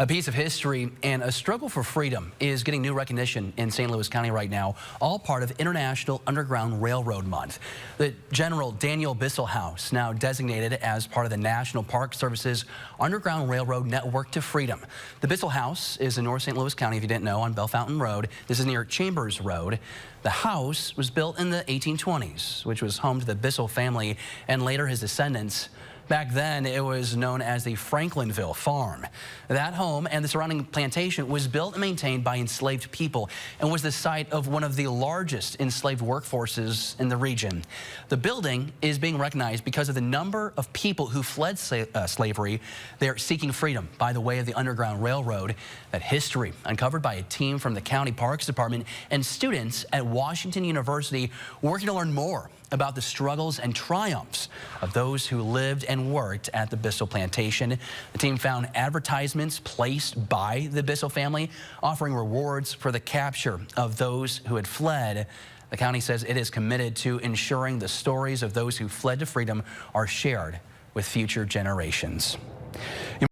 A piece of history and a struggle for freedom is getting new recognition in St. Louis County right now, all part of International Underground Railroad Month. The General Daniel Bissell House, now designated as part of the National Park Service's Underground Railroad Network to Freedom. The Bissell House is in North St. Louis County, if you didn't know, on Bell Fountain Road. This is near Chambers Road. The house was built in the 1820s, which was home to the Bissell family and later his descendants. Back then, it was known as the Franklinville Farm. That home and the surrounding plantation was built and maintained by enslaved people and was the site of one of the largest enslaved workforces in the region. The building is being recognized because of the number of people who fled slavery. They're seeking freedom by the way of the Underground Railroad. That history uncovered by a team from the County Parks Department and students at Washington University working to learn more about the struggles and triumphs of those who lived and worked at the Bissell Plantation. The team found advertisements placed by the Bissell family offering rewards for the capture of those who had fled. The county says it is committed to ensuring the stories of those who fled to freedom are shared with future generations.